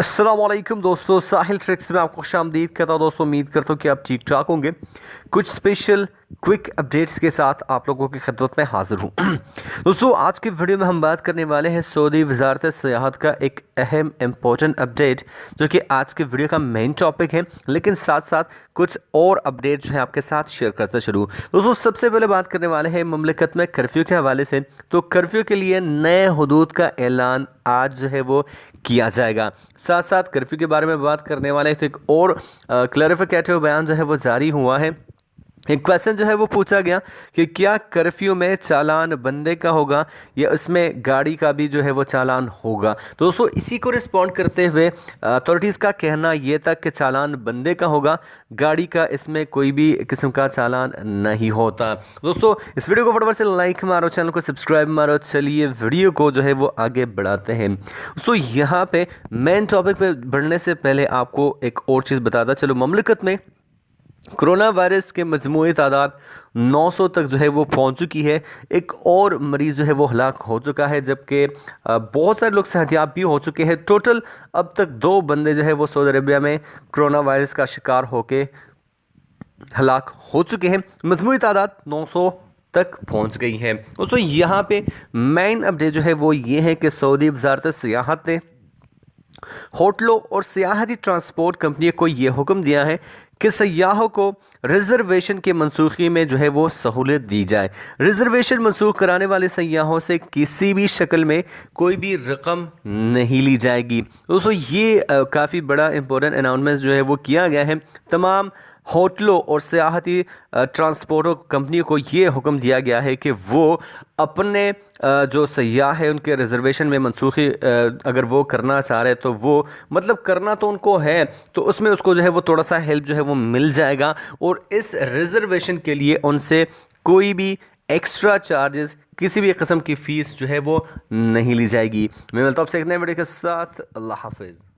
अस्सलाम वालेकुम दोस्तों, साहिल ट्रिक्स में आपको खुशामदीद कहता हूँ। दोस्तों उम्मीद करता हूँ कि आप ठीक ठाक होंगे। कुछ स्पेशल क्विक अपडेट्स के साथ आप लोगों की खिदमत में हाजिर हूँ। दोस्तों आज की वीडियो में हम बात करने वाले हैं सऊदी वजारत सियाहत का एक अहम इम्पोर्टेंट अपडेट, जो कि आज की वीडियो का मेन टॉपिक है, लेकिन साथ साथ कुछ और अपडेट जो है आपके साथ शेयर करता चलूँ। दोस्तों सबसे पहले बात करने वाले हैं मुमलिकत में कर्फ्यू के हवाले से। तो कर्फ्यू के लिए नए हुदूद का ऐलान आज जो है वो किया जाएगा। साथ साथ कर्फ्यू के बारे में बात करने वाले तो एक और क्लैरिफिकेटिव बयान जो है वो जारी हुआ है। एक क्वेश्चन जो है वो पूछा गया कि क्या कर्फ्यू में चालान बंदे का होगा या इसमें गाड़ी का भी जो है वो चालान होगा। तो दोस्तों इसी को रिस्पॉन्ड करते हुए अथॉरिटीज़ का कहना ये था कि चालान बंदे का होगा, गाड़ी का इसमें कोई भी किस्म का चालान नहीं होता। दोस्तों इस वीडियो को फटाफट से लाइक मारो, चैनल को सब्सक्राइब मारो। चलिए वीडियो को जो है वो आगे बढ़ाते हैं। दोस्तों यहाँ पे मेन टॉपिक पे बढ़ने से पहले आपको एक और चीज़ बताता चलो। मुमलिकत में कोरोना वायरस के मजमूई तादाद 900 तक जो है वो पहुंच चुकी है। एक और मरीज़ जो है वो हलाक हो चुका है, जबकि बहुत सारे लोग सेहतियाब भी हो चुके हैं। टोटल अब तक 2 बंदे जो है वो सऊदी अरबिया में कोरोना वायरस का शिकार होके हलाक हो चुके हैं। मजमूई तादाद 900 तक पहुंच गई है। दोस्तों यहाँ पे मेन अपडेट जो है वो ये है कि सऊदी वजारत सियाहत ने होटलों और सियाहती ट्रांसपोर्ट कंपनी को ये हुक्म दिया है कि सयाहों को रिजर्वेशन के मनसूखी में जो है वो सहूलियत दी जाए। रिजर्वेशन मनसूख कराने वाले सयाहों से किसी भी शक्ल में कोई भी रकम नहीं ली जाएगी। दोस्तों ये काफ़ी बड़ा इंपॉर्टेंट अनाउंसमेंट जो है वो किया गया है। तमाम होटलों और सियाहती ट्रांसपोर्ट कंपनी को ये हुक्म दिया गया है कि वो अपने जो सयाह है उनके रिजर्वेशन में मनसूखी अगर वो करना चाह रहे तो वो मतलब करना तो उनको है, तो उसमें उसको जो है वो थोड़ा सा हेल्प जो है वो मिल जाएगा। और इस रिजर्वेशन के लिए उनसे कोई भी एक्स्ट्रा चार्जेस, किसी भी किस्म की फ़ीस जो है वो नहीं ली जाएगी। मैं मिलता हूँ आपसे एक नए वीडियो के साथ। अल्लाह हाफिज़।